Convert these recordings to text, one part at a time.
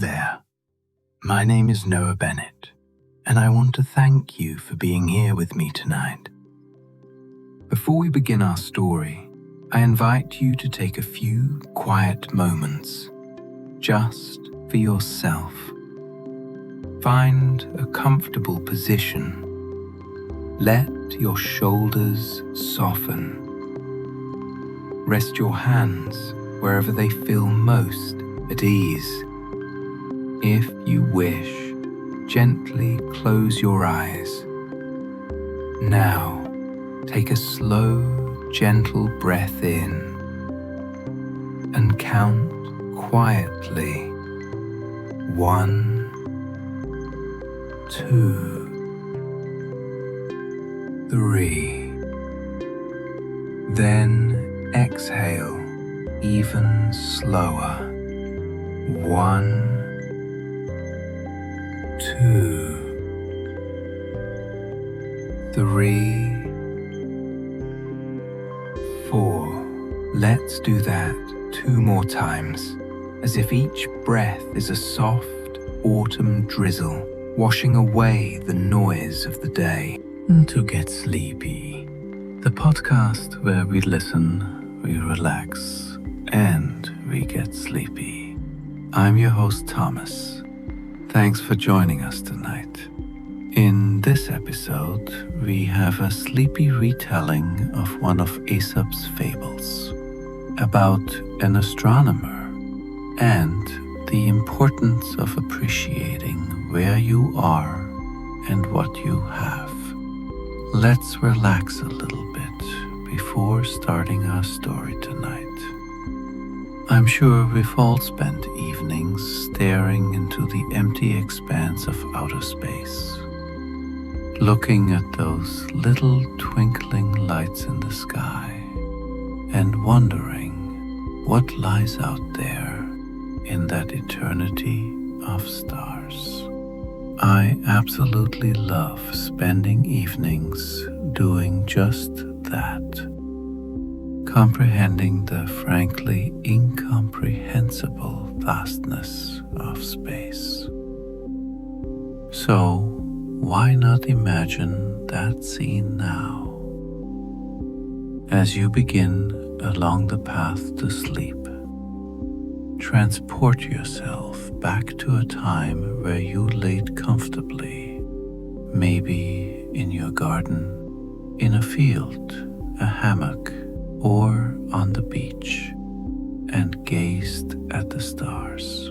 there. My name is Noah Bennett, and I want to thank you for being here with me tonight. Before we begin our story, I invite you to take a few quiet moments, just for yourself. Find a comfortable position. Let your shoulders soften. Rest your hands wherever they feel most at ease. If you wish, gently close your eyes. Now, take a slow, gentle breath in and count quietly. 1, 2, 3. Then exhale even slower. 1, 2, 3, 4. Let's do that 2 more times, as if each breath is a soft autumn drizzle, washing away the noise of the day. To Get Sleepy, the podcast where we listen, we relax, and we get sleepy. I'm your host, Thomas. Thanks for joining us tonight. In this episode, we have a sleepy retelling of one of Aesop's fables about an astronomer and the importance of appreciating where you are and what you have. Let's relax a little bit before starting our story tonight. I'm sure we've all spent evenings staring into the empty expanse of outer space, looking at those little twinkling lights in the sky and wondering what lies out there in that eternity of stars. I absolutely love spending evenings doing just that, comprehending the frankly incomprehensible vastness of space. So, why not imagine that scene now? As you begin along the path to sleep, transport yourself back to a time where you laid comfortably, maybe in your garden, in a field, a hammock, or on the beach, and gazed at the stars.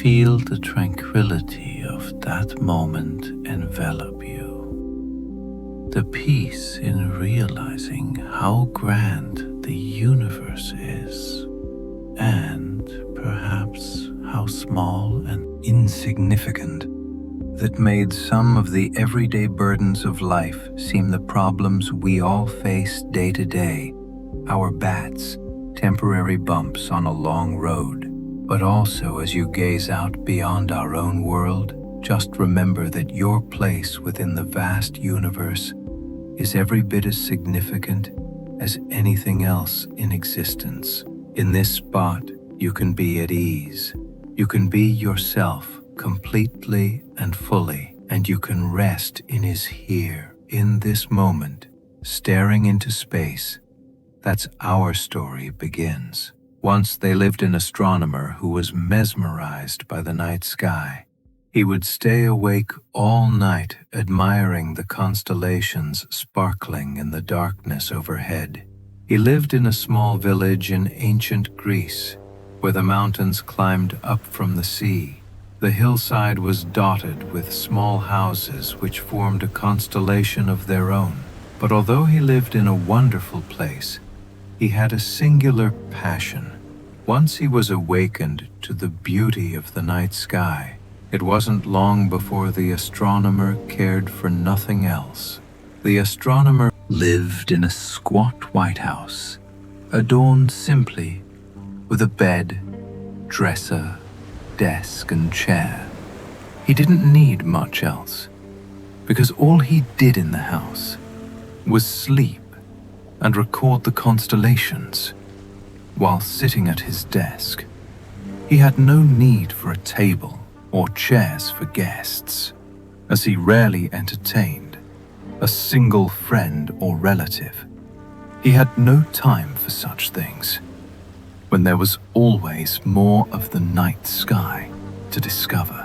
Feel the tranquility of that moment envelop you. The peace in realizing how grand the universe is, and perhaps how small and insignificant that made some of the everyday burdens of life seem the problems we all face day to day, our bats, temporary bumps on a long road. But also, as you gaze out beyond our own world, just remember that your place within the vast universe is every bit as significant as anything else in existence. In this spot, you can be at ease. You can be yourself completely and fully, and you can rest in his here, in this moment, staring into space. That's our story begins. Once they lived an astronomer who was mesmerized by the night sky. He would stay awake all night admiring the constellations sparkling in the darkness overhead. He lived in a small village in ancient Greece, where the mountains climbed up from the sea. The hillside was dotted with small houses which formed a constellation of their own. But although he lived in a wonderful place, he had a singular passion. Once he was awakened to the beauty of the night sky, it wasn't long before the astronomer cared for nothing else. The astronomer lived in a squat white house, adorned simply with a bed, dresser, desk, and chair. He didn't need much else, because all he did in the house was sleep and record the constellations while sitting at his desk. He had no need for a table or chairs for guests, as he rarely entertained a single friend or relative. He had no time for such things, when there was always more of the night sky to discover.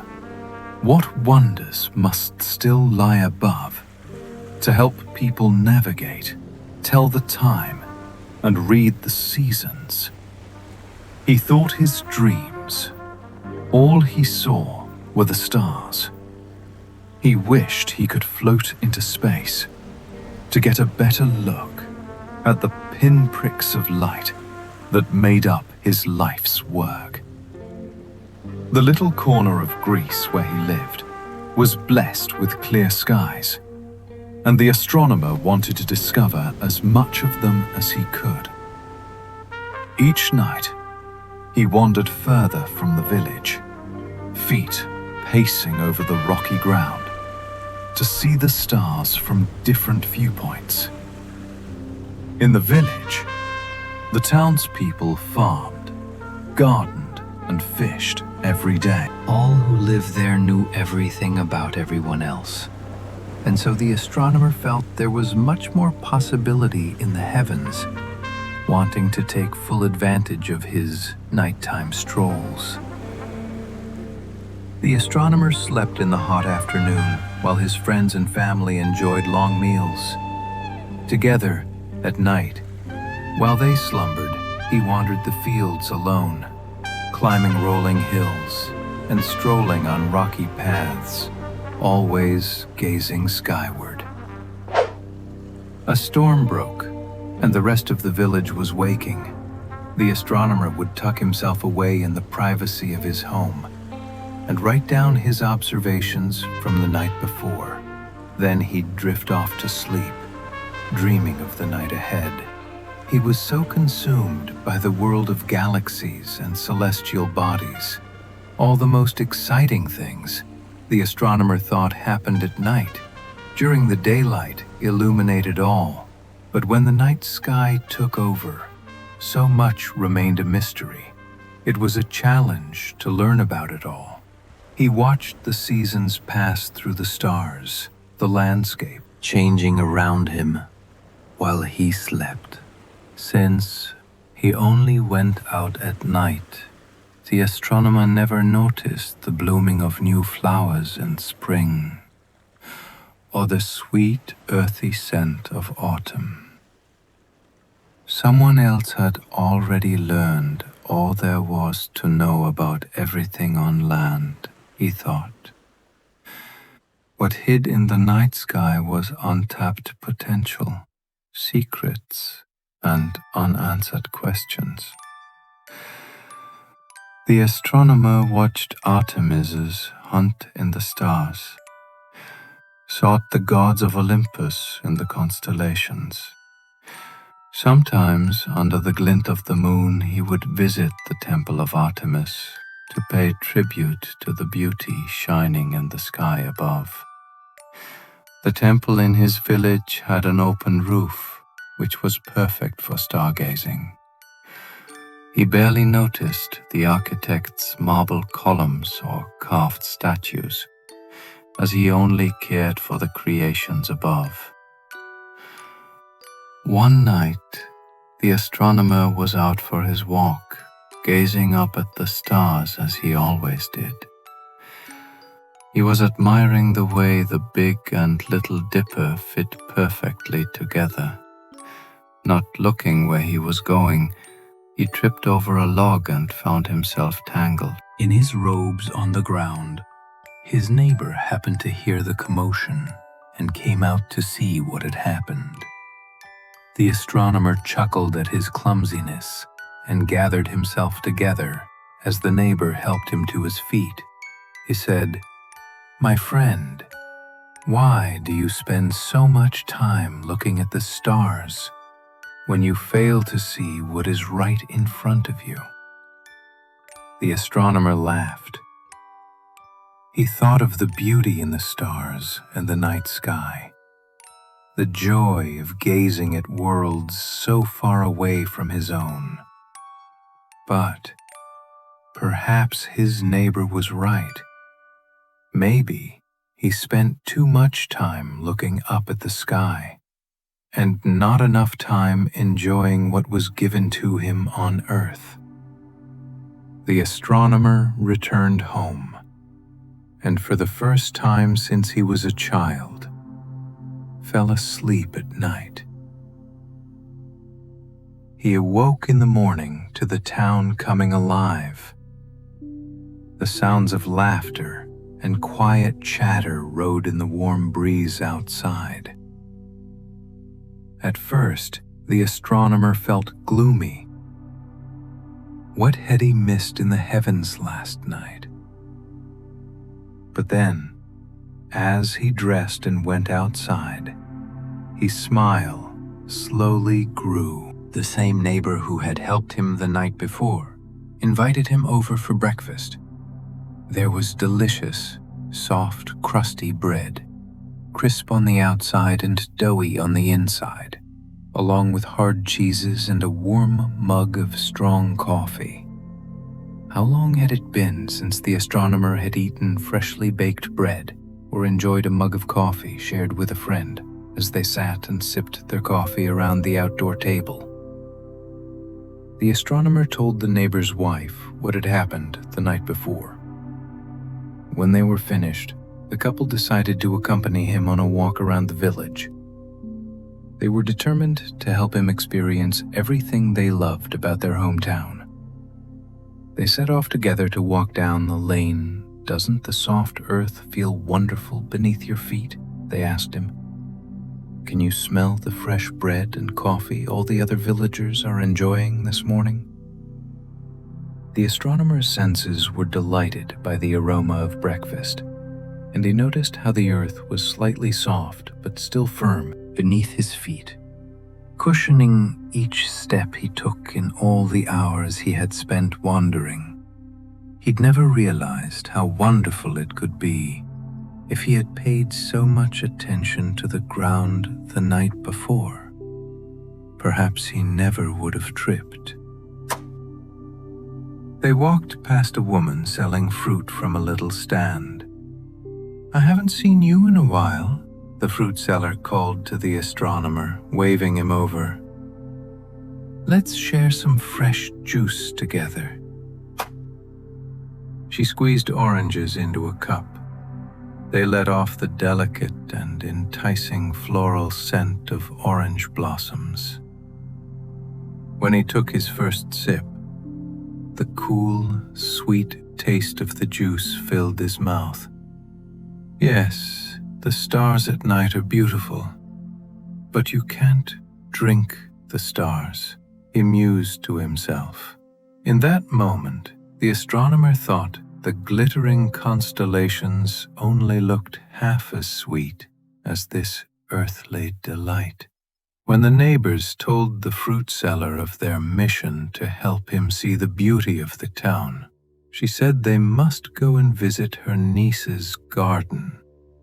What wonders must still lie above to help people navigate, tell the time, and read the seasons? He thought his dreams. All he saw were the stars. He wished he could float into space to get a better look at the pinpricks of light that made up his life's work. The little corner of Greece where he lived was blessed with clear skies, and the astronomer wanted to discover as much of them as he could. Each night, he wandered further from the village, feet pacing over the rocky ground, to see the stars from different viewpoints. In the village, the townspeople farmed, gardened, and fished every day. All who lived there knew everything about everyone else, and so the astronomer felt there was much more possibility in the heavens, wanting to take full advantage of his nighttime strolls. The astronomer slept in the hot afternoon while his friends and family enjoyed long meals. Together, at night, while they slumbered, he wandered the fields alone, climbing rolling hills and strolling on rocky paths, always gazing skyward. A storm broke, and the rest of the village was waking. The astronomer would tuck himself away in the privacy of his home and write down his observations from the night before. Then he'd drift off to sleep, dreaming of the night ahead. He was so consumed by the world of galaxies and celestial bodies. All the most exciting things, the astronomer thought, happened at night. During the daylight illuminated all, but when the night sky took over, so much remained a mystery. It was a challenge to learn about it all. He watched the seasons pass through the stars, the landscape changing around him while he slept. Since he only went out at night, the astronomer never noticed the blooming of new flowers in spring, or the sweet, earthy scent of autumn. Someone else had already learned all there was to know about everything on land, he thought. What hid in the night sky was untapped potential, secrets, and unanswered questions. The astronomer watched Artemis's hunt in the stars, sought the gods of Olympus in the constellations. Sometimes, under the glint of the moon, he would visit the temple of Artemis to pay tribute to the beauty shining in the sky above. The temple in his village had an open roof, which was perfect for stargazing. He barely noticed the architect's marble columns or carved statues, as he only cared for the creations above. One night, the astronomer was out for his walk, gazing up at the stars as he always did. He was admiring the way the Big and Little Dipper fit perfectly together. Not looking where he was going, he tripped over a log and found himself tangled in his robes on the ground. His neighbor happened to hear the commotion and came out to see what had happened. The astronomer chuckled at his clumsiness and gathered himself together as the neighbor helped him to his feet. He said, "My friend, why do you spend so much time looking at the stars when you fail to see what is right in front of you?" The astronomer laughed. He thought of the beauty in the stars and the night sky, the joy of gazing at worlds so far away from his own. But Perhaps his neighbor was right. Maybe he spent too much time looking up at the sky and not enough time enjoying what was given to him on Earth. The astronomer returned home, and for the first time since he was a child, fell asleep at night. He awoke in the morning to the town coming alive. The sounds of laughter and quiet chatter rode in the warm breeze outside. At first, the astronomer felt gloomy. What had he missed in the heavens last night? But then, as he dressed and went outside, his smile slowly grew. The same neighbor who had helped him the night before invited him over for breakfast. There was delicious, soft, crusty bread, crisp on the outside and doughy on the inside, along with hard cheeses and a warm mug of strong coffee. How long had it been since the astronomer had eaten freshly baked bread or enjoyed a mug of coffee shared with a friend as they sat and sipped their coffee around the outdoor table? The astronomer told the neighbor's wife what had happened the night before. When they were finished, the couple decided to accompany him on a walk around the village. They were determined to help him experience everything they loved about their hometown. They set off together to walk down the lane. "Doesn't the soft earth feel wonderful beneath your feet?" they asked him. "Can you smell the fresh bread and coffee all the other villagers are enjoying this morning?" The astronomer's senses were delighted by the aroma of breakfast, and he noticed how the earth was slightly soft but still firm beneath his feet, cushioning each step he took in all the hours he had spent wandering. He'd never realized how wonderful it could be if he had paid so much attention to the ground the night before. Perhaps he never would have tripped. They walked past a woman selling fruit from a little stand. "I haven't seen you in a while," the fruit seller called to the astronomer, waving him over. "Let's share some fresh juice together." She squeezed oranges into a cup. They let off the delicate and enticing floral scent of orange blossoms. When he took his first sip, the cool, sweet taste of the juice filled his mouth. "Yes, the stars at night are beautiful, but you can't drink the stars," he mused to himself. In that moment, the astronomer thought the glittering constellations only looked half as sweet as this earthly delight. When the neighbors told the fruit seller of their mission to help him see the beauty of the town, she said they must go and visit her niece's garden.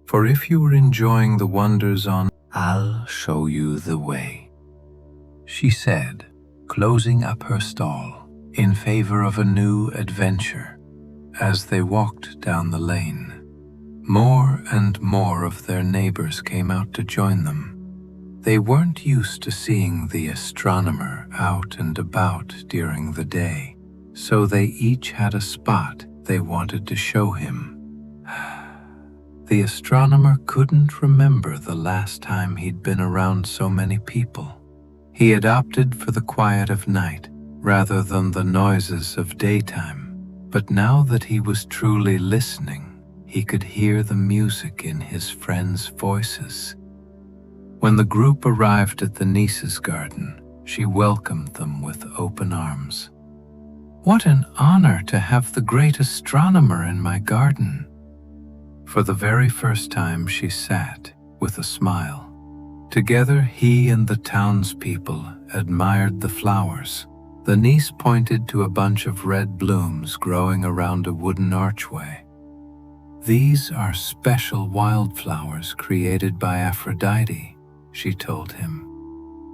"For if you were enjoying the wonders on, I'll show you the way," she said, closing up her stall in favor of a new adventure. As they walked down the lane, more and more of their neighbors came out to join them. They weren't used to seeing the astronomer out and about during the day, so they each had a spot they wanted to show him. The astronomer couldn't remember the last time he'd been around so many people. He had opted for the quiet of night rather than the noises of daytime. But now that he was truly listening, he could hear the music in his friends' voices. When the group arrived at the niece's garden, she welcomed them with open arms. "What an honor to have the great astronomer in my garden." For the very first time she sat with a smile. Together he and the townspeople admired the flowers. The niece pointed to a bunch of red blooms growing around a wooden archway. "These are special wildflowers created by Aphrodite," she told him.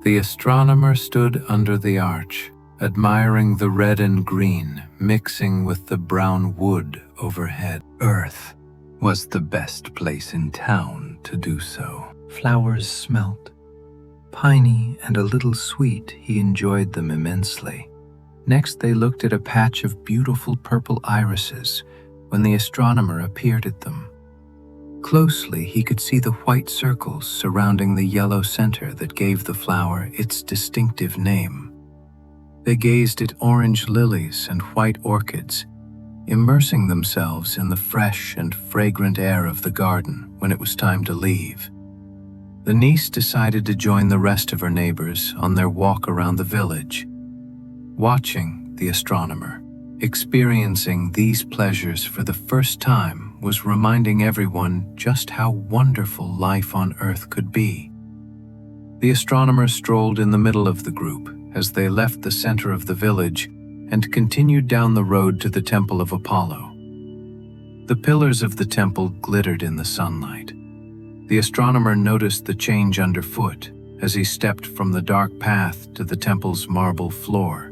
The astronomer stood under the arch, admiring the red and green mixing with the brown wood overhead. Earth was the best place in town to do so. Flowers smelt piney and a little sweet. He enjoyed them immensely. Next, they looked at a patch of beautiful purple irises when the astronomer appeared at them. Closely, he could see the white circles surrounding the yellow center that gave the flower its distinctive name. They gazed at orange lilies and white orchids, immersing themselves in the fresh and fragrant air of the garden when it was time to leave. The niece decided to join the rest of her neighbors on their walk around the village. Watching the astronomer, experiencing these pleasures for the first time was reminding everyone just how wonderful life on Earth could be. The astronomer strolled in the middle of the group as they left the center of the village and continued down the road to the Temple of Apollo. The pillars of the temple glittered in the sunlight. The astronomer noticed the change underfoot as he stepped from the dark path to the temple's marble floor.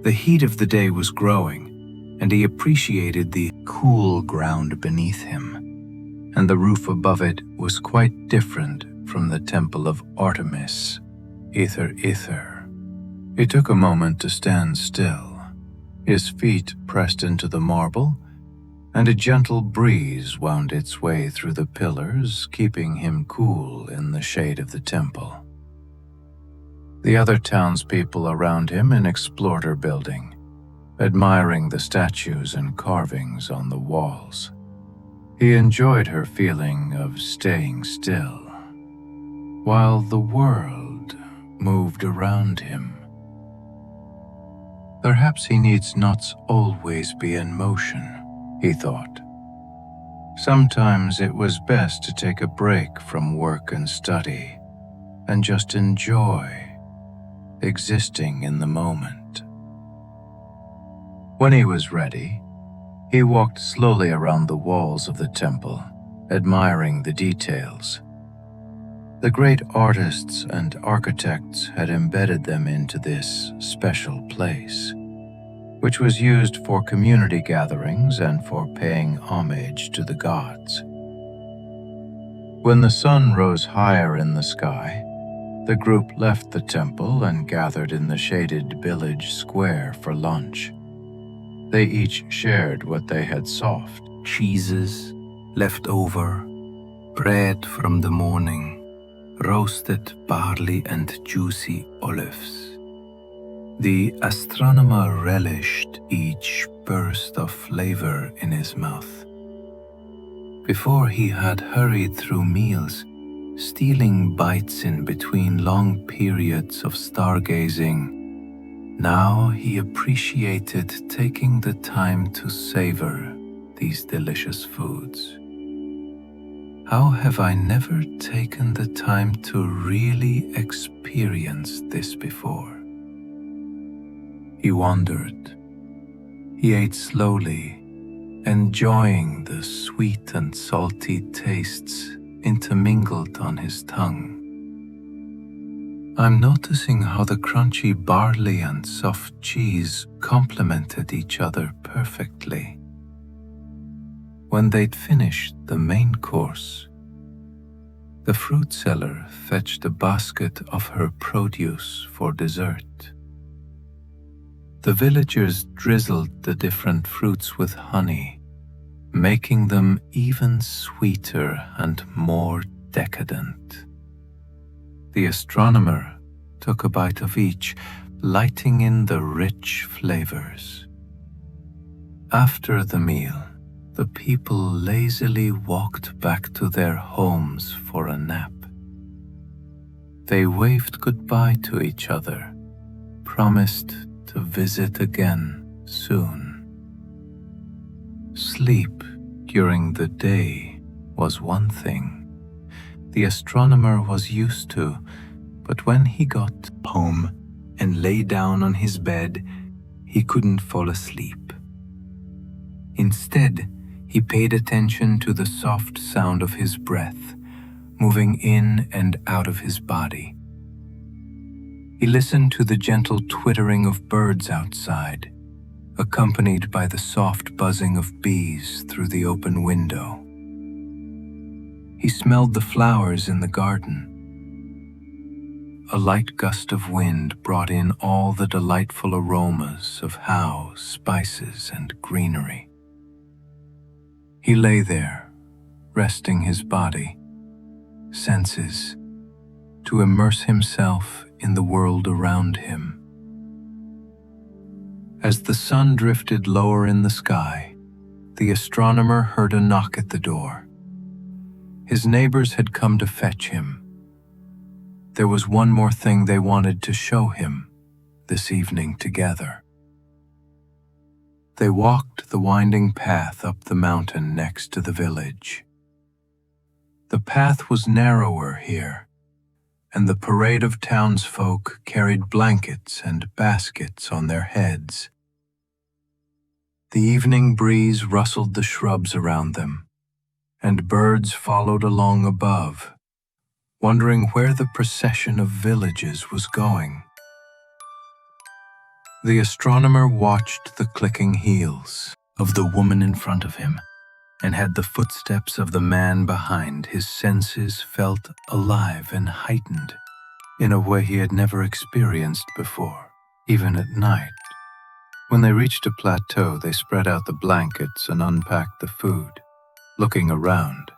The heat of the day was growing, and he appreciated the cool ground beneath him, and the roof above it was quite different from the temple of Artemis. Ether. He took a moment to stand still. His feet pressed into the marble, and a gentle breeze wound its way through the pillars, keeping him cool in the shade of the temple. The other townspeople around him explored her building, admiring the statues and carvings on the walls. He enjoyed her feeling of staying still, while the world moved around him. Perhaps he needs not always be in motion, he thought. Sometimes it was best to take a break from work and study and just enjoy existing in the moment. When he was ready, he walked slowly around the walls of the temple, admiring the details. The great artists and architects had embedded them into this special place, which was used for community gatherings and for paying homage to the gods. When the sun rose higher in the sky, the group left the temple and gathered in the shaded village square for lunch. They each shared what they had soft cheeses left over, bread from the morning, roasted barley and juicy olives. The astronomer relished each burst of flavor in his mouth. Before he had hurried through meals, stealing bites in between long periods of stargazing, now he appreciated taking the time to savor these delicious foods. How have I never taken the time to really experience this before? He wondered. He ate slowly, enjoying the sweet and salty tastes intermingled on his tongue. I'm noticing how the crunchy barley and soft cheese complemented each other perfectly. When they'd finished the main course, the fruit seller fetched a basket of her produce for dessert. The villagers drizzled the different fruits with honey, making them even sweeter and more decadent. The astronomer took a bite of each, lighting in the rich flavors. After the meal, the people lazily walked back to their homes for a nap. They waved goodbye to each other, promised to visit again soon. Sleep during the day was one thing the astronomer was used to, but when he got home and lay down on his bed, he couldn't fall asleep. Instead, he paid attention to the soft sound of his breath, moving in and out of his body. He listened to the gentle twittering of birds outside, accompanied by the soft buzzing of bees through the open window. He smelled the flowers in the garden. A light gust of wind brought in all the delightful aromas of house, spices, and greenery. He lay there, resting his body, senses, to immerse himself in the world around him. As the sun drifted lower in the sky, the astronomer heard a knock at the door. His neighbors had come to fetch him. There was one more thing they wanted to show him this evening together. They walked the winding path up the mountain next to the village. The path was narrower here, and the parade of townsfolk carried blankets and baskets on their heads. The evening breeze rustled the shrubs around them, and birds followed along above, wondering where the procession of villages was going. The astronomer watched the clicking heels of the woman in front of him, and had the footsteps of the man behind. His senses felt alive and heightened in a way he had never experienced before, even at night. When they reached a plateau, they spread out the blankets and unpacked the food. Looking around,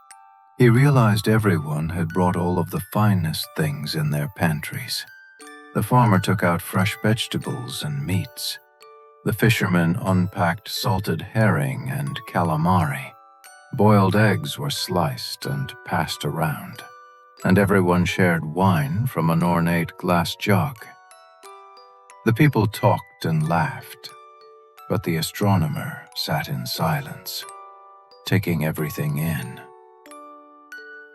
he realized everyone had brought all of the finest things in their pantries. The farmer took out fresh vegetables and meats. The fishermen unpacked salted herring and calamari. Boiled eggs were sliced and passed around, and everyone shared wine from an ornate glass jug. The people talked and laughed, but the astronomer sat in silence, taking everything in.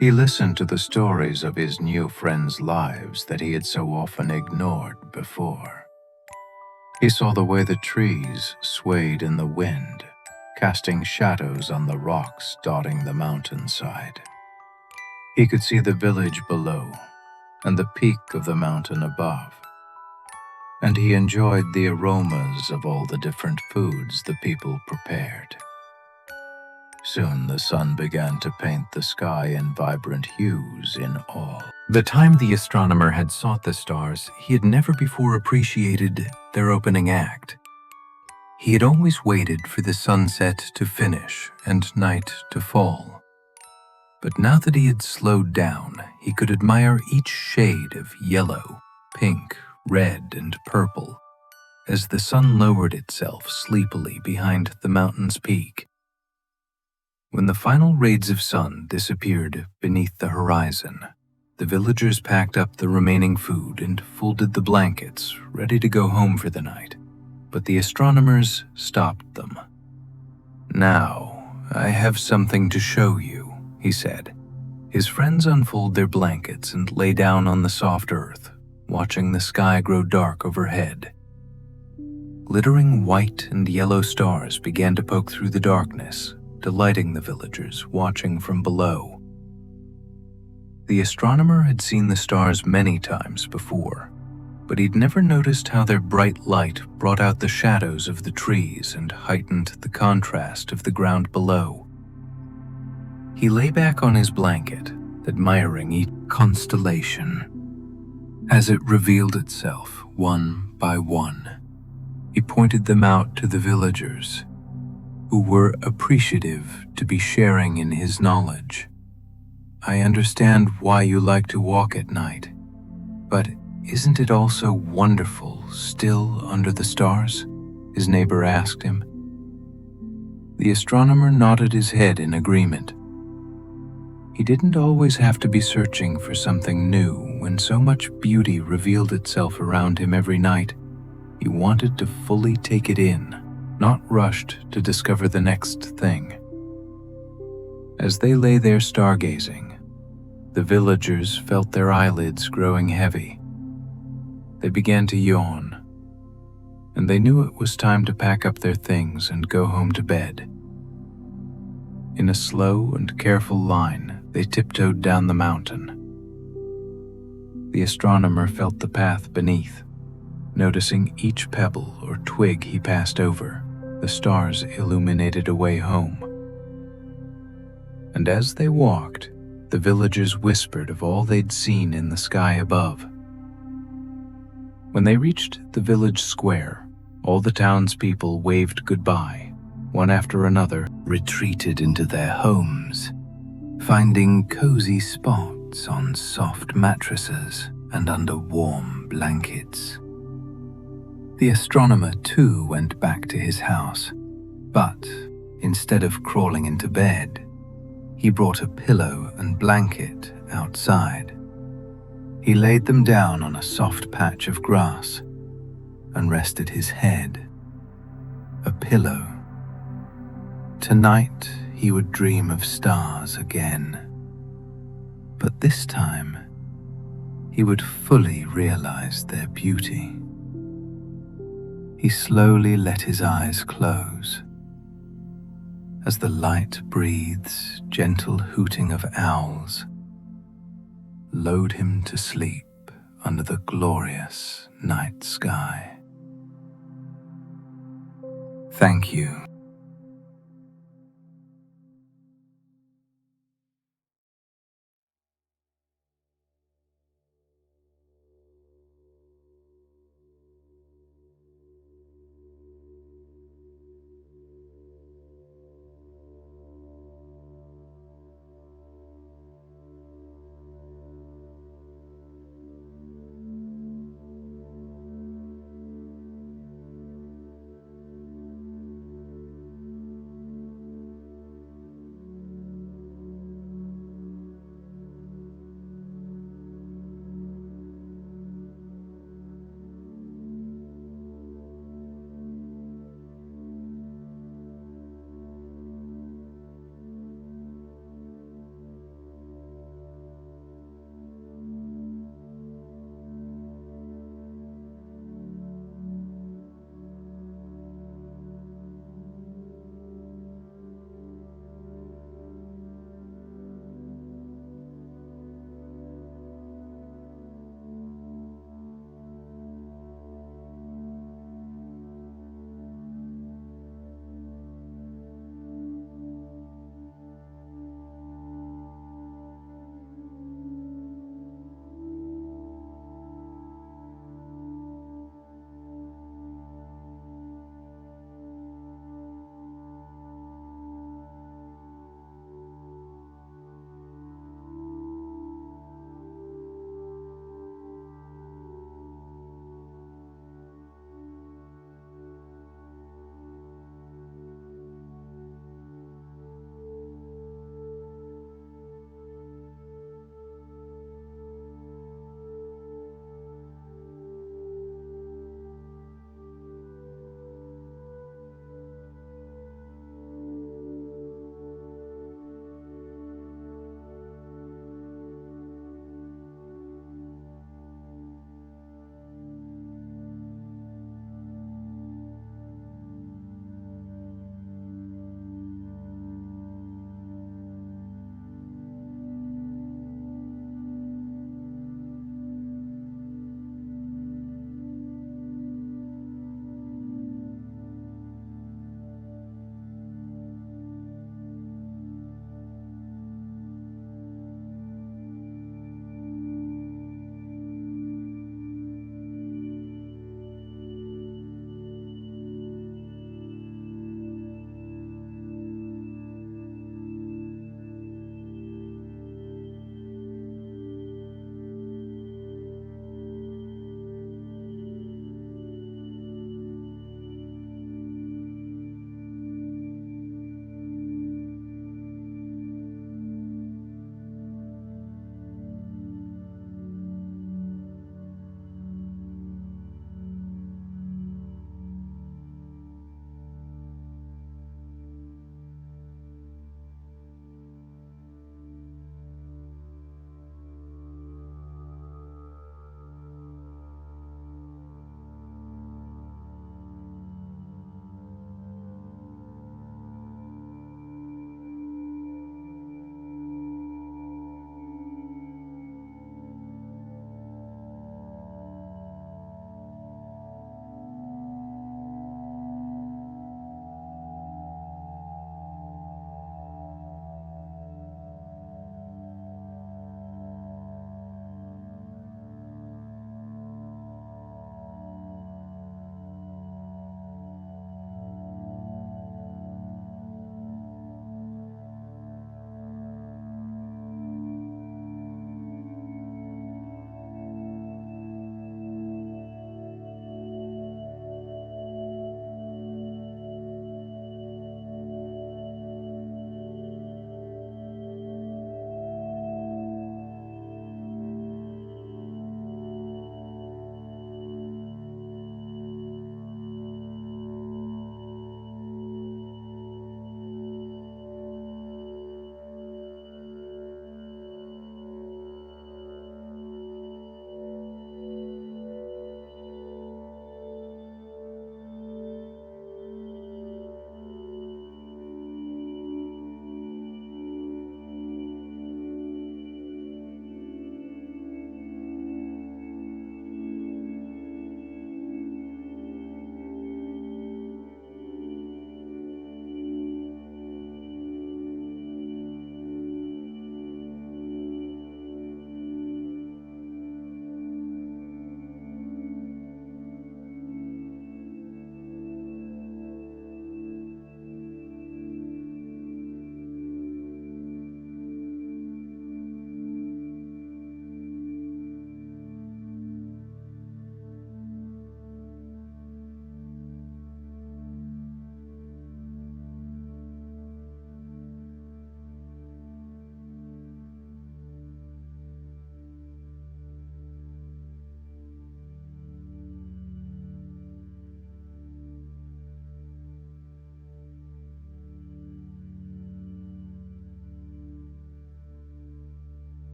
He listened to the stories of his new friends' lives that he had so often ignored before. He saw the way the trees swayed in the wind, casting shadows on the rocks dotting the mountainside. He could see the village below and the peak of the mountain above, and he enjoyed the aromas of all the different foods the people prepared. Soon the sun began to paint the sky in vibrant hues in all. The time the astronomer had sought the stars, he had never before appreciated their opening act. He had always waited for the sunset to finish and night to fall. But now that he had slowed down, he could admire each shade of yellow, pink, red, and purple as the sun lowered itself sleepily behind the mountain's peak. When the final rays of sun disappeared beneath the horizon, the villagers packed up the remaining food and folded the blankets, ready to go home for the night. But the astronomers stopped them. "Now, I have something to show you," he said. His friends unfolded their blankets and lay down on the soft earth, watching the sky grow dark overhead. Glittering white and yellow stars began to poke through the darkness, delighting the villagers watching from below. The astronomer had seen the stars many times before, but he'd never noticed how their bright light brought out the shadows of the trees and heightened the contrast of the ground below. He lay back on his blanket, admiring each constellation as it revealed itself one by one. He pointed them out to the villagers, who were appreciative to be sharing in his knowledge. "I understand why you like to walk at night, but isn't it also wonderful still under the stars?" his neighbor asked him. The astronomer nodded his head in agreement. He didn't always have to be searching for something new when so much beauty revealed itself around him every night. He wanted to fully take it in, not rushed to discover the next thing. As they lay there stargazing, the villagers felt their eyelids growing heavy. They began to yawn, and they knew it was time to pack up their things and go home to bed. In a slow and careful line, they tiptoed down the mountain. The astronomer felt the path beneath, noticing each pebble or twig he passed over. The stars illuminated a way home. And as they walked, the villagers whispered of all they'd seen in the sky above. When they reached the village square, all the townspeople waved goodbye. One after another retreated into their homes, finding cozy spots on soft mattresses and under warm blankets. The astronomer too went back to his house, but instead of crawling into bed, he brought a pillow and blanket outside. He laid them down on a soft patch of grass and rested his head. A pillow. Tonight he would dream of stars again. But this time, he would fully realize their beauty. He slowly let his eyes close. As the light breathes, gentle hooting of owls lulled him to sleep under the glorious night sky. Thank you.